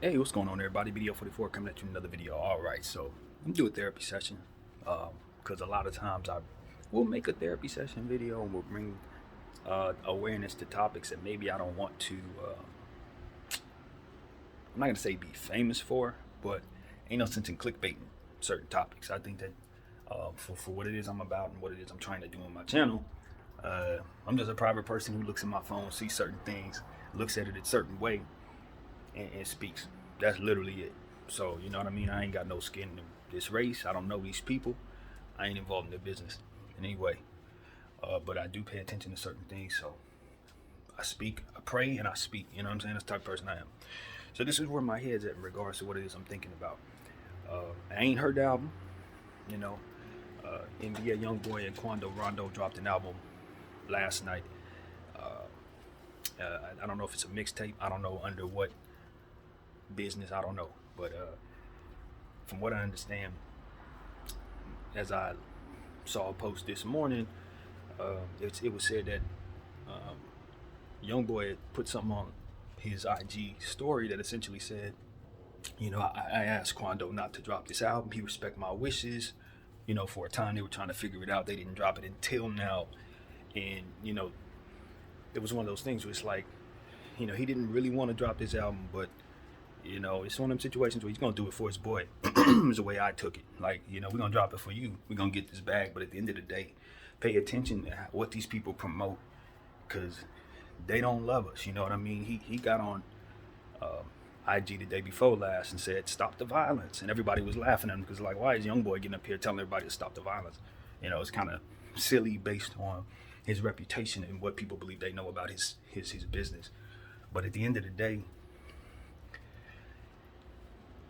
Hey, what's going on, everybody? BDF 44 coming at you with another video. All right, so I'm doing a therapy session because a lot of times I will make a therapy session video and will bring awareness to topics that maybe I don't want to. I'm not gonna say be famous for, but ain't no sense in clickbaiting certain topics. I think that for what it is I'm about and what it is I'm trying to do on my channel, I'm just a private person who looks at my phone, sees certain things, looks at it a certain way, and speaks. That's literally it. So, you know what I mean? I ain't got no skin in this race. I don't know these people. I ain't involved in their business in any way. But I do pay attention to certain things. So I speak, I pray, and I speak. You know what I'm saying? That's the type of person I am. So this is where my head's at in regards to what it is I'm thinking about. I ain't heard the album. You know, NBA YoungBoy and Quando Rondo dropped an album last night. I don't know if it's a mixtape. I don't know under what business. I don't know. But from what I understand, as I saw a post this morning, it was said that YoungBoy had put something on his IG story that essentially said, you know, I asked Quando not to drop this album. He respect my wishes. You know, for a time they were trying to figure it out. They didn't drop it until now. And, you know, it was one of those things where it's like, you know, he didn't really want to drop this album, but you know, it's one of them situations where he's gonna do it for his boy. Is the way I took it. Like, you know, we're gonna drop it for you. We're gonna get this bag, but at the end of the day, pay attention to what these people promote, because they don't love us. You know what I mean? He got on IG the day before last and said, "Stop the violence," and everybody was laughing at him because like, why is YoungBoy getting up here telling everybody to stop the violence? You know, it's kind of silly based on his reputation and what people believe they know about his business. But at the end of the day,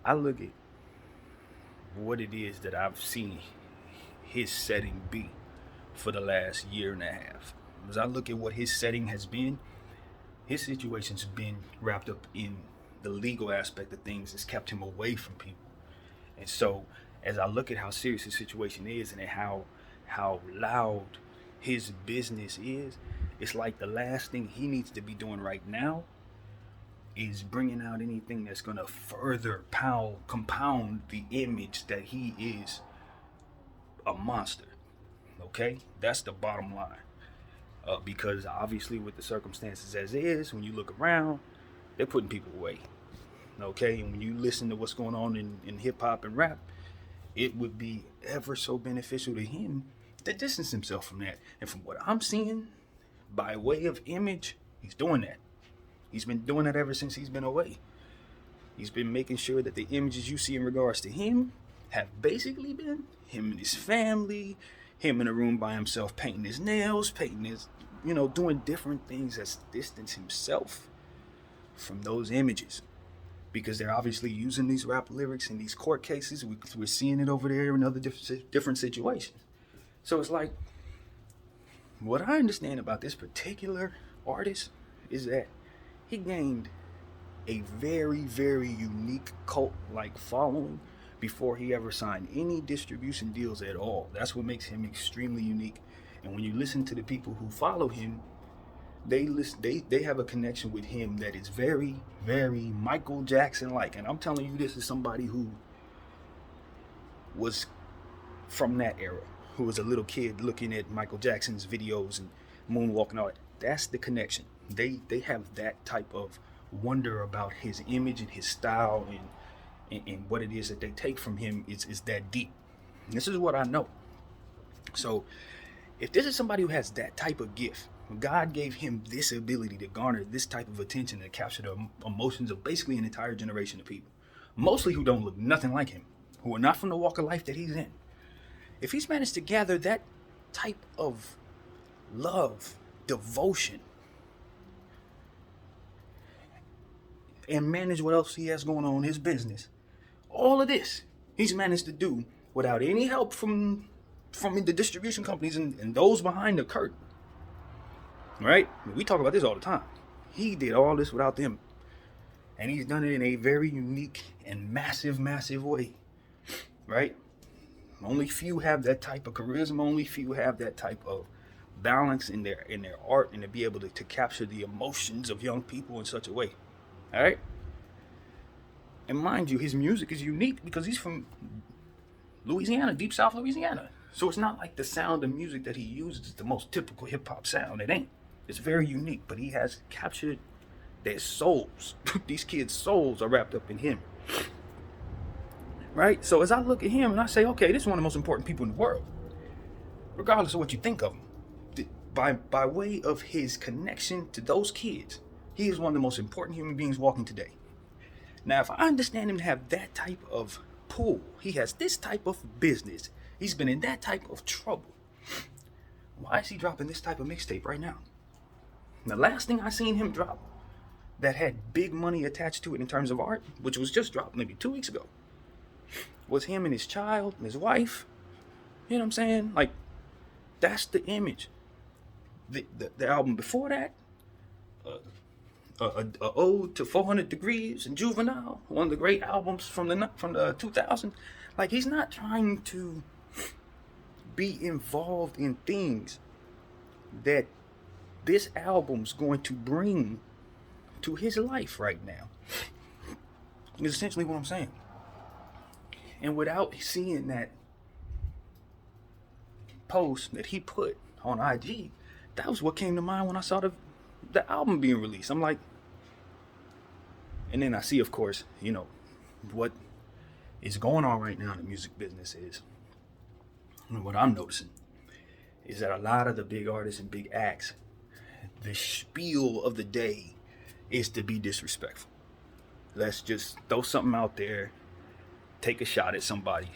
I look at what it is that I've seen his setting be for the last year and a half. As I look at what his setting has been, his situation's been wrapped up in the legal aspect of things that's kept him away from people. And so as I look at how serious his situation is and how loud his business is, it's like the last thing he needs to be doing right now is bringing out anything that's going to further compound the image that he is a monster. Okay, that's the bottom line. Because obviously, with the circumstances as is, when you look around, they're putting people away. Okay, and when you listen to what's going on in hip hop and rap, it would be ever so beneficial to him to distance himself from that. And from what I'm seeing, by way of image, he's doing that. He's been doing that ever since he's been away. He's been making sure that the images you see in regards to him have basically been him and his family, him in a room by himself painting his nails, painting his, you know, doing different things that distance himself from those images. Because they're obviously using these rap lyrics in these court cases. We're seeing it over there in other different situations. So it's like, what I understand about this particular artist is that he gained a very, very unique cult-like following before he ever signed any distribution deals at all. That's what makes him extremely unique. And when you listen to the people who follow him, they have a connection with him that is very, very Michael Jackson-like. And I'm telling you, this is somebody who was from that era, who was a little kid looking at Michael Jackson's videos and moonwalking and all that. That's the connection. They have that type of wonder about his image and his style and what it is that they take from him is that deep. This is what I know. So if this is somebody who has that type of gift, God gave him this ability to garner this type of attention and capture the emotions of basically an entire generation of people, mostly who don't look nothing like him, who are not from the walk of life that he's in. If he's managed to gather that type of love, devotion, and manage what else he has going on in his business, all of this he's managed to do without any help from the distribution companies and those behind the curtain. Right? We talk about this all the time. He did all this without them. And he's done it in a very unique and massive, massive way. Right? Only few have that type of charisma. Only few have that type of balance in their art and to be able to capture the emotions of young people in such a way. All right? And mind you, his music is unique because he's from Louisiana, deep South Louisiana. So it's not like the sound of music that he uses is the most typical hip hop sound. It ain't. It's very unique, but he has captured their souls. These kids' souls are wrapped up in him. Right? So as I look at him and I say, okay, this is one of the most important people in the world, regardless of what you think of him, by way of his connection to those kids, he is one of the most important human beings walking today. Now, if I understand him to have that type of pull, he has this type of business, he's been in that type of trouble, why is he dropping this type of mixtape right now? The last thing I seen him drop that had big money attached to it in terms of art, which was just dropped maybe 2 weeks ago, was him and his child and his wife. You know what I'm saying? Like, that's the image. The album before that, a ode to 400 Degrees and Juvenile, one of the great albums from the 2000s. Like, he's not trying to be involved in things that this album's going to bring to his life right now. Is essentially what I'm saying. And without seeing that post that he put on IG, that was what came to mind when I saw the album being released. I'm like, and then I see, of course, you know, what is going on right now in the music business is, and what I'm noticing is that a lot of the big artists and big acts, the spiel of the day is to be disrespectful. Let's just throw something out there, take a shot at somebody.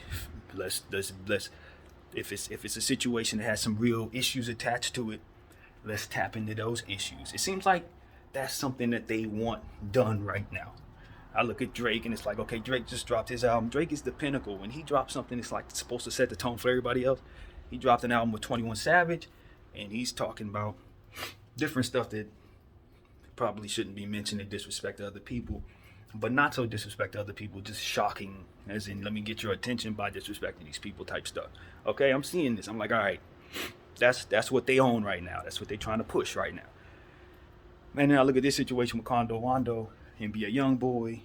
Let's if it's a situation that has some real issues attached to it, let's tap into those issues. It seems like that's something that they want done right now. I look at Drake and it's like, okay, Drake just dropped his album. Drake is the pinnacle. When he drops something, it's like it's supposed to set the tone for everybody else. He dropped an album with 21 Savage, and he's talking about different stuff that probably shouldn't be mentioned and disrespect to other people, but not so disrespect to other people, just shocking, as in, let me get your attention by disrespecting these people type stuff. Okay, I'm seeing this. I'm like, all right, that's what they own right now. That's what they're trying to push right now. And then I look at this situation with Kondo Wando, NBA Youngboy,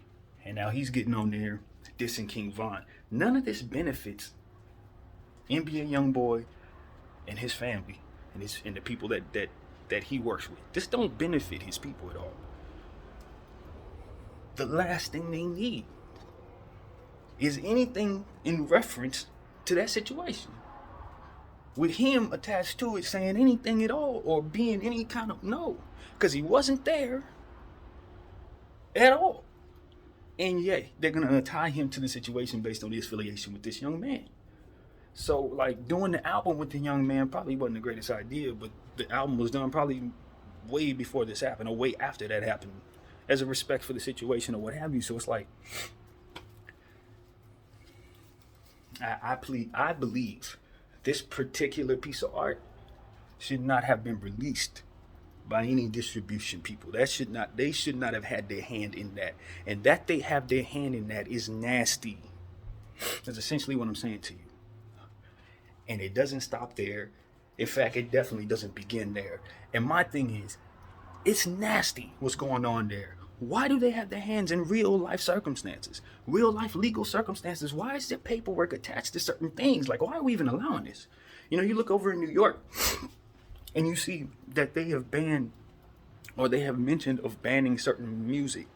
and now he's getting on there dissing King Von. None of this benefits NBA Youngboy and his family and the people that he works with. This don't benefit his people at all. The last thing they need is anything in reference to that situation, with him attached to it, saying anything at all or being any kind of no, because he wasn't there at all. And yet they're gonna tie him to the situation based on his affiliation with this young man. So, like, doing the album with the young man probably wasn't the greatest idea, but the album was done probably way before this happened or way after that happened, as a respect for the situation or what have you. So it's like, I believe this particular piece of art should not have been released by any distribution people. They should not have had their hand in that. And that they have their hand in that is nasty. That's essentially what I'm saying to you. And it doesn't stop there. In fact, it definitely doesn't begin there. And my thing is, it's nasty what's going on there. Why do they have their hands in real life circumstances? Real life legal circumstances? Why is there paperwork attached to certain things? Like, why are we even allowing this? You know, you look over in New York and you see that they have banned, or they have mentioned of banning certain music.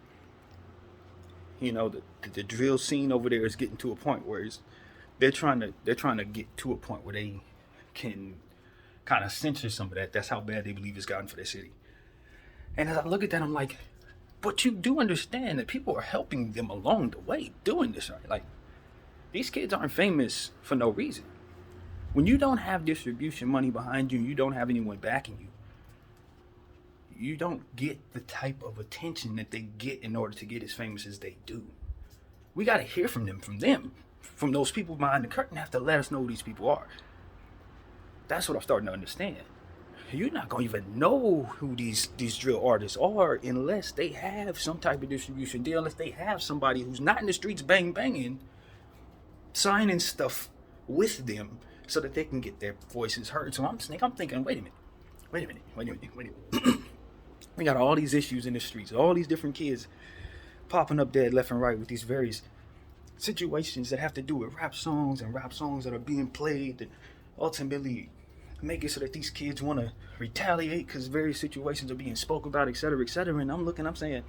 You know, the drill scene over there is getting to a point where they're trying to get to a point where they can kind of censor some of that. That's how bad they believe it's gotten for their city. And as I look at that, I'm like, but you do understand that people are helping them along the way doing this, right? Like, these kids aren't famous for no reason. When you don't have distribution money behind you, you don't have anyone backing you, you don't get the type of attention that they get in order to get as famous as they do. We got to hear from them, from those people behind the curtain have to let us know who these people are. That's what I'm starting to understand. You're not going to even know who these drill artists are unless they have some type of distribution deal, unless they have somebody who's not in the streets banging, signing stuff with them so that they can get their voices heard. So I'm thinking, wait a minute. We got all these issues in the streets, all these different kids popping up dead left and right with these various situations that have to do with rap songs and rap songs that are being played and ultimately make it so that these kids want to retaliate because various situations are being spoke about, et cetera, et cetera. And I'm saying,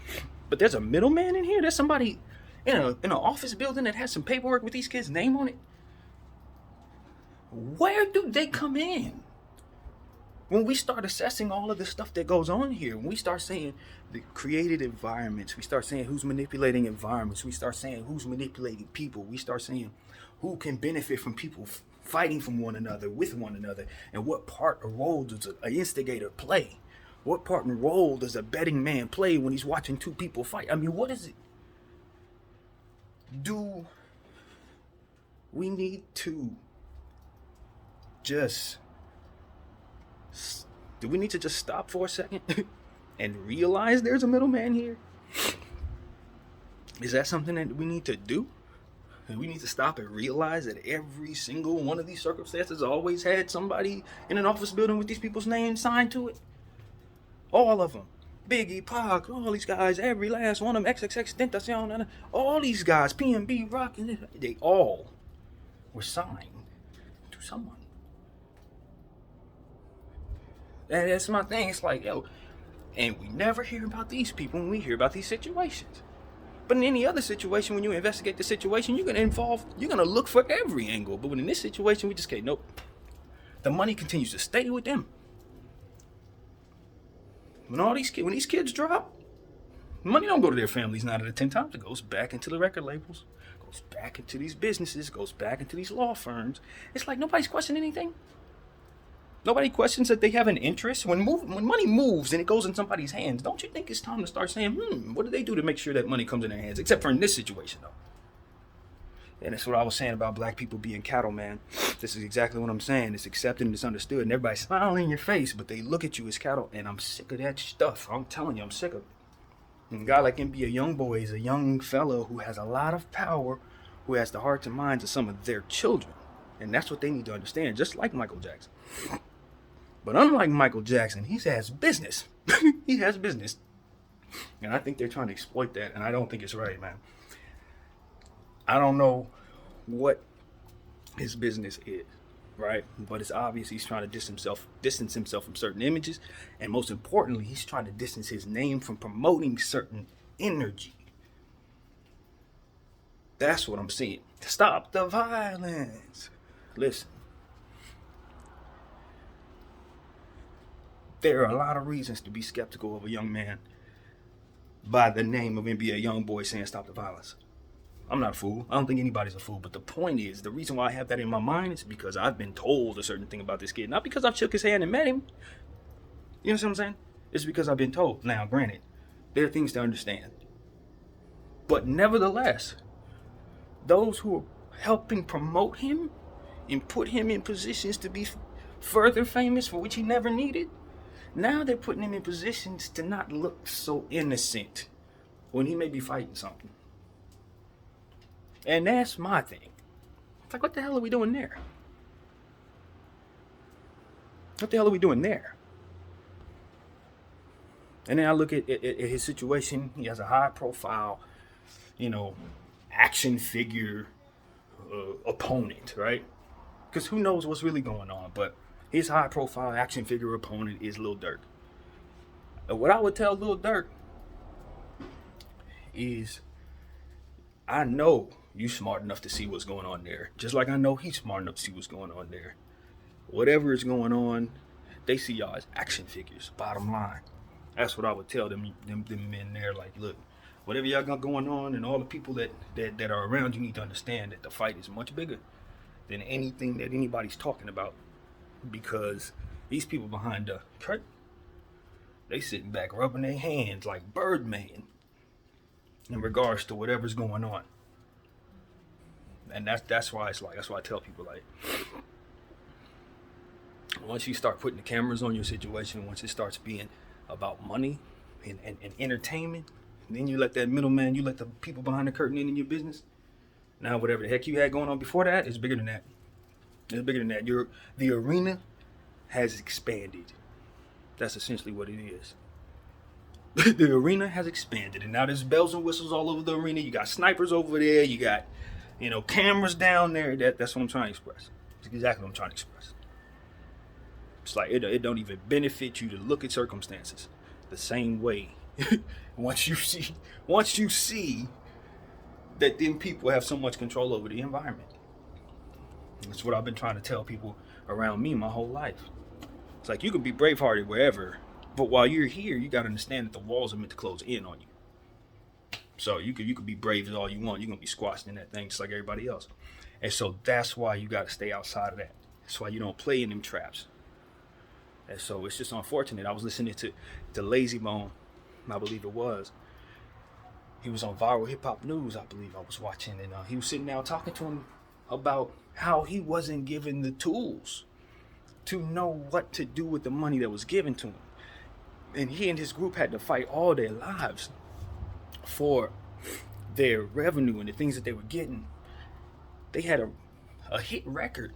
but there's a middleman in here. There's somebody in an office building that has some paperwork with these kids' name on it. Where do they come in? When we start assessing all of the stuff that goes on here, when we start saying the created environments, we start saying who's manipulating environments, we start saying who's manipulating people, we start saying who can benefit from people fighting from one another, with one another, and what part or role does an instigator play? What part and role does a betting man play when he's watching two people fight? I mean, what is it? Do we need to just stop for a second and realize there's a middleman here? Is that something that we need to do? And we need to stop and realize that every single one of these circumstances always had somebody in an office building with these people's names signed to it. All of them. Biggie, Pac, all these guys, every last one of them, XXX Tentacion, all these guys, PNB, Rock, they all were signed to someone. And that's my thing. It's like, yo, and we never hear about these people when we hear about these situations. But in any other situation, when you investigate the situation, you're gonna look for every angle. But in this situation, we just can't. Nope. The money continues to stay with them. When these kids drop, money don't go to their families 9 out of 10 times. It goes back into the record labels, goes back into these businesses, goes back into these law firms. It's like nobody's questioning anything. Nobody questions that they have an interest. When money moves and it goes in somebody's hands, don't you think it's time to start saying, what do they do to make sure that money comes in their hands? Except for in this situation, though. And that's what I was saying about black people being cattle, man. This is exactly what I'm saying. It's accepted and it's understood. And everybody's smiling in your face, but they look at you as cattle. And I'm sick of that stuff. I'm telling you, I'm sick of it. And a guy like him be a young boy. He's a young fellow who has a lot of power, who has the hearts and minds of some of their children. And that's what they need to understand, just like Michael Jackson. But unlike Michael Jackson, he has business. He has business. And I think they're trying to exploit that, and I don't think it's right, man. I don't know what his business is, right? But it's obvious he's trying to distance himself from certain images, and most importantly, he's trying to distance his name from promoting certain energy. That's what I'm seeing. Stop the violence. Listen. There are a lot of reasons to be skeptical of a young man by the name of NBA Youngboy saying stop the violence. I'm not a fool. I don't think anybody's a fool. But the point is, the reason why I have that in my mind is because I've been told a certain thing about this kid. Not because I've shook his hand and met him. You know what I'm saying? It's because I've been told. Now, granted, there are things to understand. But nevertheless, those who are helping promote him and put him in positions to be further famous, for which he never needed, now they're putting him in positions to not look so innocent when he may be fighting something. And that's my thing. It's like, what the hell are we doing there? What the hell are we doing there? And then I look at his situation. He has a high profile, action figure opponent, right? Because who knows what's really going on, but his high-profile action figure opponent is Lil Durk. And what I would tell Lil Durk is, I know you smart enough to see what's going on there. Just like I know he's smart enough to see what's going on there. Whatever is going on, they see y'all as action figures, bottom line. That's what I would tell them men there. Like, look, whatever y'all got going on and all the people that are around, you need to understand that the fight is much bigger than anything that anybody's talking about. Because these people behind the curtain, they sitting back rubbing their hands like Birdman in regards to whatever's going on. And that's why I tell people, like, once you start putting the cameras on your situation, once it starts being about money and entertainment, and then you let that middleman, you let the people behind the curtain in your business. Now whatever the heck you had going on before that is bigger than that. It's bigger than that. The arena has expanded. That's essentially what it is. The arena has expanded, and now there's bells and whistles all over the arena. You got snipers over there. You got, cameras down there. That's what I'm trying to express. That's exactly what I'm trying to express. It's like it don't even benefit you to look at circumstances the same way. once you see that then people have so much control over the environment. That's what I've been trying to tell people around me my whole life. It's like you can be bravehearted wherever, but while you're here, you gotta understand that the walls are meant to close in on you. So you could be brave as all you want. You're gonna be squashed in that thing just like everybody else. And so that's why you gotta stay outside of that. That's why you don't play in them traps. And so it's just unfortunate. I was listening to Lazy Bone, I believe it was. He was on Viral Hip Hop News, I believe I was watching, and he was sitting down talking to him about how he wasn't given the tools to know what to do with the money that was given to him. And he and his group had to fight all their lives for their revenue and the things that they were getting. They had a hit record,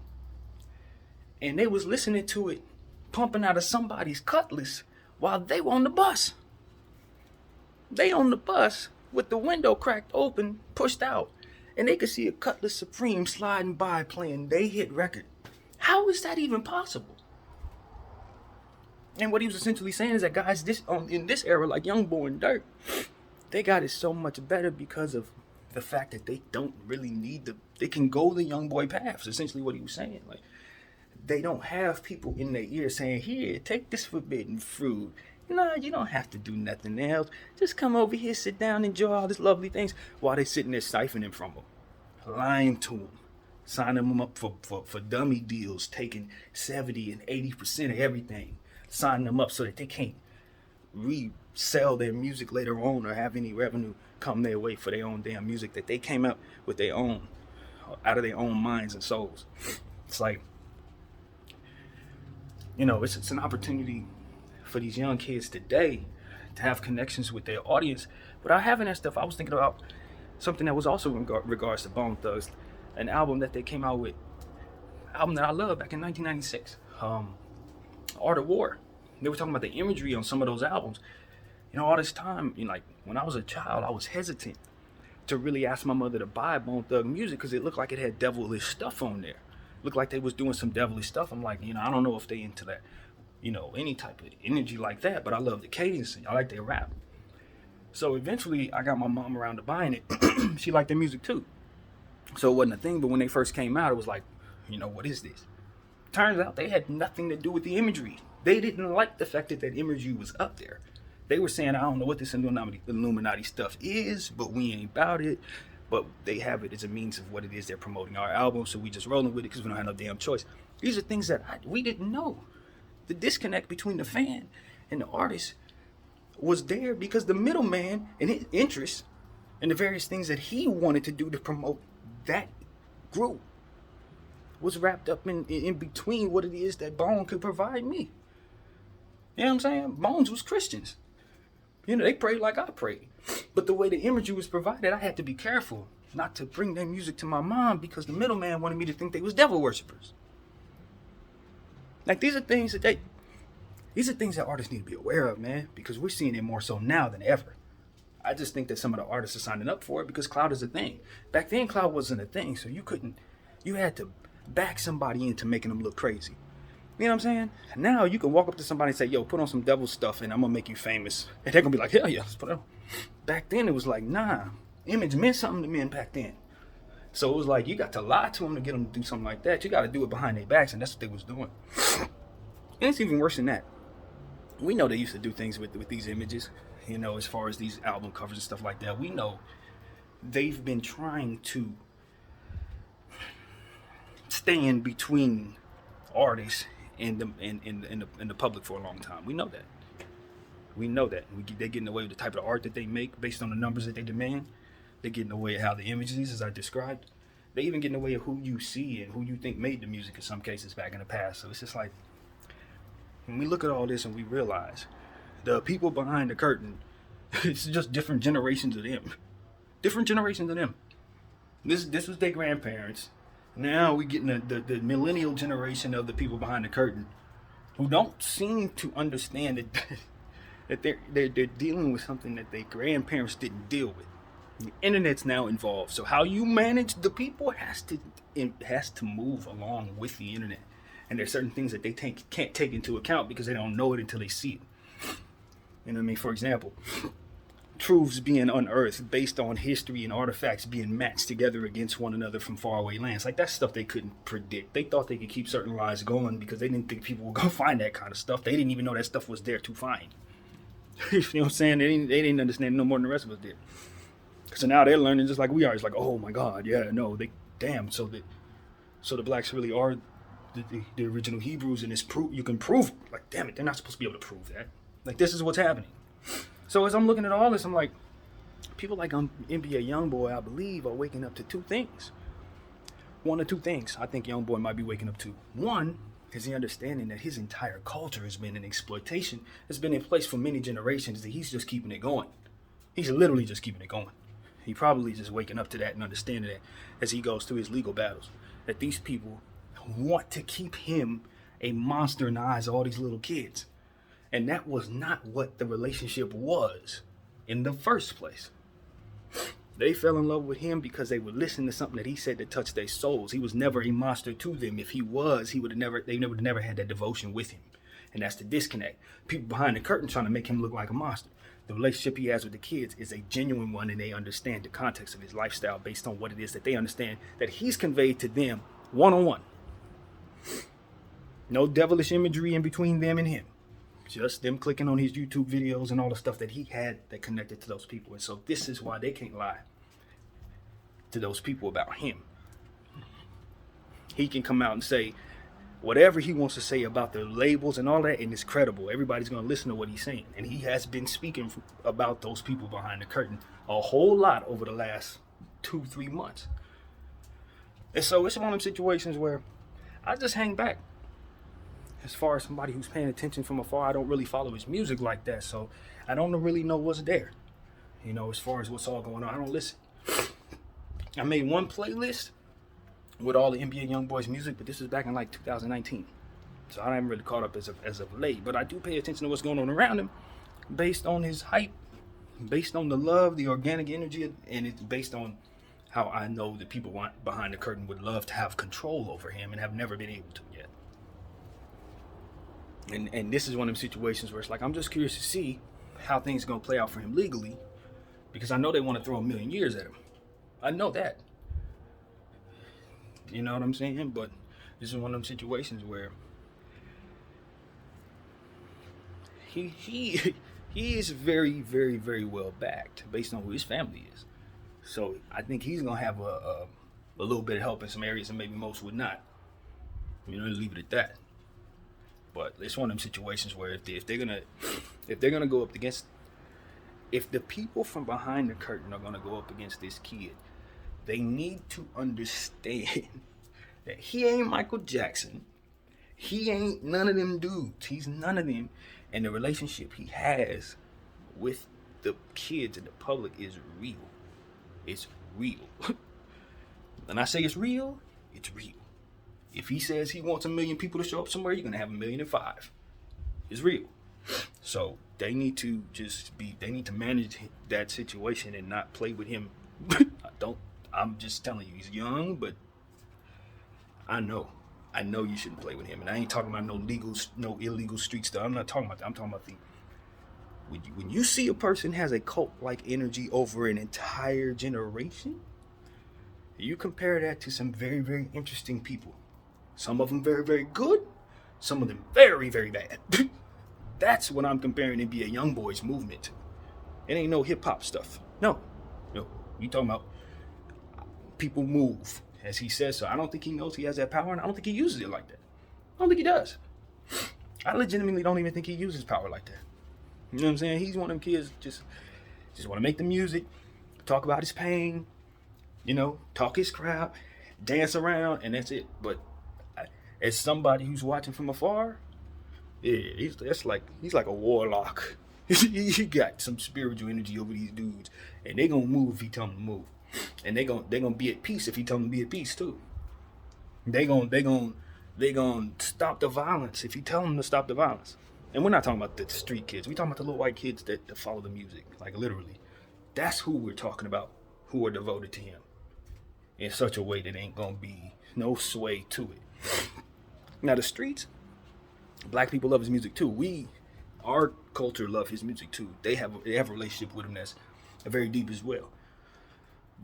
and they was listening to it pumping out of somebody's cutlass while they were on the bus. They on the bus with the window cracked open, pushed out, and they could see a Cutlass Supreme sliding by playing they hit record. How is that even possible? And what he was essentially saying is that guys in this era, like Youngboy and Dirk, they got it so much better because of the fact that they don't really need they can go the Youngboy paths. Essentially what he was saying. Like, they don't have people in their ear saying, here, take this forbidden fruit. No, you don't have to do nothing else. Just come over here, sit down, enjoy all these lovely things while they sitting there siphoning from them, lying to them, signing them up for dummy deals, taking 70 and 80% of everything, signing them up so that they can't resell their music later on or have any revenue come their way for their own damn music that they came up with their own, out of their own minds and souls. It's like, it's an opportunity for these young kids today to have connections with their audience. Without having that stuff, I was thinking about something that was also in regards to Bone Thugs, an album that they came out with, album that I love back in 1996, Art of War. They were talking about the imagery on some of those albums. All this time, like when I was a child, I was hesitant to really ask my mother to buy Bone Thug music because it looked like it had devilish stuff on there. Looked like they was doing some devilish stuff. I'm like, I don't know if they into that, any type of energy like that, but I love the cadence and I like their rap. So eventually I got my mom around to buying it. She liked their music too. So it wasn't a thing, but when they first came out, it was like, what is this? Turns out they had nothing to do with the imagery. They didn't like the fact that imagery was up there. They were saying, I don't know what this Illuminati stuff is, but we ain't about it. But they have it as a means of what it is they're promoting our album, so we just rolling with it because we don't have no damn choice. These are things that we didn't know. The disconnect between the fan and the artist was there because the middleman and his interests and the various things that he wanted to do to promote that group was wrapped up in between what it is that Bone could provide me. You know what I'm saying? Bones was Christians. They prayed like I prayed. But the way the imagery was provided, I had to be careful not to bring their music to my mom because the middleman wanted me to think they was devil worshippers. Like, these are things that artists need to be aware of, man, because we're seeing it more so now than ever. I just think that some of the artists are signing up for it because cloud is a thing. Back then, cloud wasn't a thing, so you had to back somebody into making them look crazy. You know what I'm saying? Now you can walk up to somebody and say, yo, put on some devil stuff and I'm going to make you famous. And they're going to be like, hell yeah, let's put it on. Back then, it was like, nah, image meant something to men back then. So it was like, you got to lie to them to get them to do something like that. You got to do it behind their backs, and that's what they was doing. And it's even worse than that. We know they used to do things with these images, as far as these album covers and stuff like that. We know they've been trying to stand between artists and the public for a long time. We know that. They're getting away with the type of art that they make based on the numbers that they demand. They're getting away with how the images, as I described. They're even getting away with who you see and who you think made the music in some cases back in the past. So it's just like, when we look at all this and we realize the people behind the curtain, it's just different generations of them. Different generations of them. This was their grandparents. Now we're getting the millennial generation of the people behind the curtain who don't seem to understand that they're dealing with something that their grandparents didn't deal with. The internet's now involved, so how you manage the people has to move along with the internet. And there's certain things that they can't take into account because they don't know it until they see it. You know what I mean? For example, truths being unearthed based on history and artifacts being matched together against one another from faraway lands. Like, that's stuff they couldn't predict. They thought they could keep certain lies going because they didn't think people were going to find that kind of stuff. They didn't even know that stuff was there to find. You know what I'm saying? They didn't understand no more than the rest of us did. So now they're learning just like we are. It's like, oh my God, yeah, no, so the blacks really are the original Hebrews, and it's proof. You can prove it. Like, damn it, they're not supposed to be able to prove that. Like, this is what's happening. So as I'm looking at all this, I'm like, people like NBA Youngboy, I believe, are waking up to two things. One or two things I think Youngboy might be waking up to. One is the understanding that his entire culture has been an exploitation. It's been in place for many generations, that he's just keeping it going. He's literally just keeping it going. He probably just waking up to that and understanding that as he goes through his legal battles, that these people want to keep him a monster in the eyes of all these little kids. And that was not what the relationship was in the first place. They fell in love with him because they would listen to something that he said that touched their souls. He was never a monster to them. If he was, they would have never had that devotion with him. And that's the disconnect. People behind the curtain trying to make him look like a monster. The relationship he has with the kids is a genuine one, and they understand the context of his lifestyle based on what it is that they understand that he's conveyed to them one-on-one. No devilish imagery in between them and him. Just them clicking on his YouTube videos and all the stuff that he had that connected to those people. And so this is why they can't lie to those people about him. He can come out and say whatever he wants to say about the labels and all that, and it's credible. Everybody's going to listen to what he's saying. And he has been speaking about those people behind the curtain a whole lot over the last 2-3 months. And so it's one of them situations where I just hang back. As far as somebody who's paying attention from afar, I don't really follow his music like that, so I don't really know what's there. You know, as far as what's all going on, I don't listen. I made one playlist with all the NBA Youngboy's music, but this is back in like 2019. So I haven't really caught up as of late, but I do pay attention to what's going on around him based on his hype, based on the love, the organic energy, and it's based on how I know the people behind the curtain would love to have control over him and have never been able to yet. And this is one of them situations where it's like, I'm just curious to see how things are going to play out for him legally, because I know they want to throw 1,000,000 years at him. I know that. You know what I'm saying? But this is one of them situations where he is very, very, very well backed based on who his family is. So I think he's going to have a little bit of help in some areas and maybe most would not. You know, leave it at that. But it's one of them situations where if they're gonna go up against, if the people from behind the curtain are gonna go up against this kid, they need to understand that he ain't Michael Jackson. He ain't none of them dudes. He's none of them. And the relationship he has with the kids and the public is real. It's real. When I say it's real, it's real. If he says he wants 1,000,000 people to show up somewhere, you're going to have 1,000,005. It's real. So they need to they need to manage that situation and not play with him. I'm just telling you, he's young, but I know you shouldn't play with him. And I ain't talking about no illegal street stuff. I'm not talking about that. I'm talking about when you see a person has a cult-like energy over an entire generation, you compare that to some very, very interesting people. Some of them very, very good. Some of them very, very bad. That's what I'm comparing NBA Youngboy's movement to. It ain't no hip-hop stuff. No. You talking about people move, as he says so. I don't think he knows he has that power, and I don't think he uses it like that. I don't think he does. I legitimately don't even think he uses power like that. You know what I'm saying? He's one of them kids just want to make the music, talk about his pain, talk his crap, dance around, and that's it. But as somebody who's watching from afar, yeah, he's like a warlock. He got some spiritual energy over these dudes, and they gonna move if he tell them to move, and they gonna be at peace if he tell them to be at peace too. They gonna stop the violence if he tell them to stop the violence. And we're not talking about the street kids. We're talking about the little white kids that follow the music, like literally. That's who we're talking about, who are devoted to him in such a way that ain't gonna be no sway to it. Now the streets, black people love his music too. Our culture love his music too. They have a relationship with him that's very deep as well.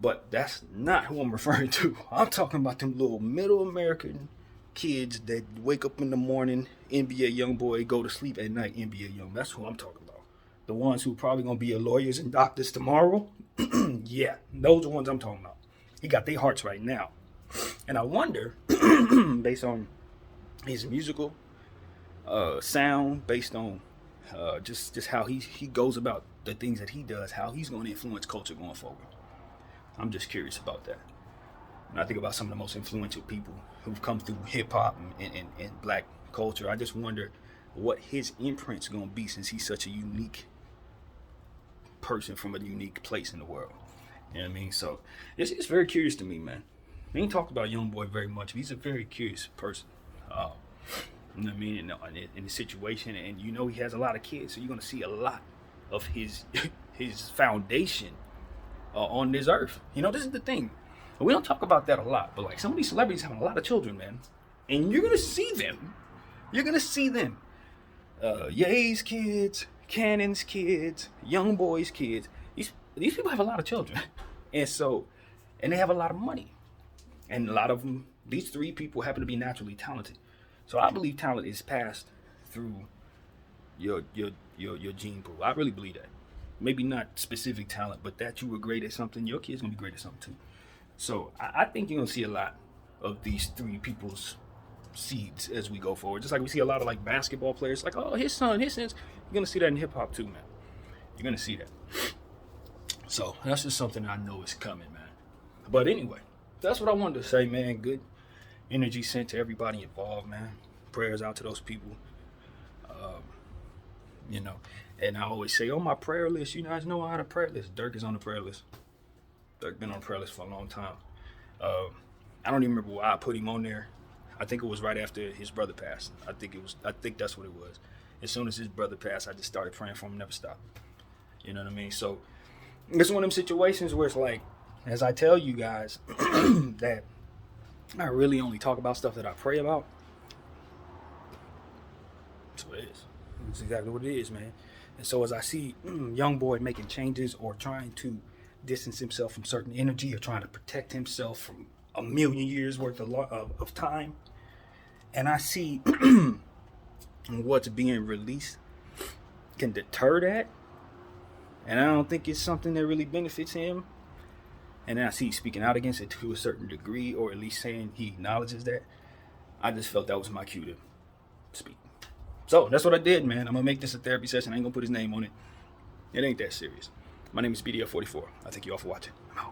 But that's not who I'm referring to. I'm talking about them little middle American kids that wake up in the morning, NBA young boy, go to sleep at night, NBA young. That's who I'm talking about. The ones who probably gonna be lawyers and doctors tomorrow. Yeah, those are the ones I'm talking about. He got their hearts right now. And I wonder, based on his musical sound, based on just how he goes about the things that he does, how he's going to influence culture going forward. I'm just curious about that. When I think about some of the most influential people who've come through hip-hop and black culture, I just wonder what his imprint's going to be, since he's such a unique person from a unique place in the world. You know what I mean? So it's very curious to me, man. We ain't talked about YoungBoy very much, but he's a very curious person. You know what I mean? In the situation, and you know he has a lot of kids, so you're going to see a lot of his foundation on this earth. You know, this is the thing. We don't talk about that a lot, but like some of these celebrities have a lot of children, man. And you're going to see them. You're going to see them. Ye's kids, Cannon's kids, YoungBoy's kids. These people have a lot of children. And they have a lot of money. And a lot of them, these three people happen to be naturally talented. So I believe talent is passed through your gene pool. I really believe that. Maybe not specific talent, but that you were great at something, your kid's gonna be great at something too. So I think you're gonna see a lot of these three people's seeds as we go forward. Just like we see a lot of like basketball players, like, oh, his sons. You're gonna see that in hip hop too, man. You're gonna see that. So that's just something I know is coming, man. But anyway, that's what I wanted to say, man. Good energy sent to everybody involved, man. Prayers out to those people. You know, and I always say on my prayer list, you guys know I had a prayer list. Dirk is on the prayer list. Dirk been on the prayer list for a long time. I don't even remember why I put him on there. I think it was right after his brother passed. I think that's what it was. As soon as his brother passed, I just started praying for him, never stopped. You know what I mean? So it's one of them situations where it's like, as I tell you guys, that I really only talk about stuff that I pray about. That's what it is. That's exactly what it is, man. And so as I see YoungBoy making changes or trying to distance himself from certain energy or trying to protect himself from a million years worth of time, and I see what's being released can deter that, and I don't think it's something that really benefits him, and then I see he's speaking out against it to a certain degree, or at least saying he acknowledges that, I just felt that was my cue to speak. So that's what I did, man. I'm going to make this a therapy session. I ain't going to put his name on it. It ain't that serious. My name is BDF 44. I thank you all for watching.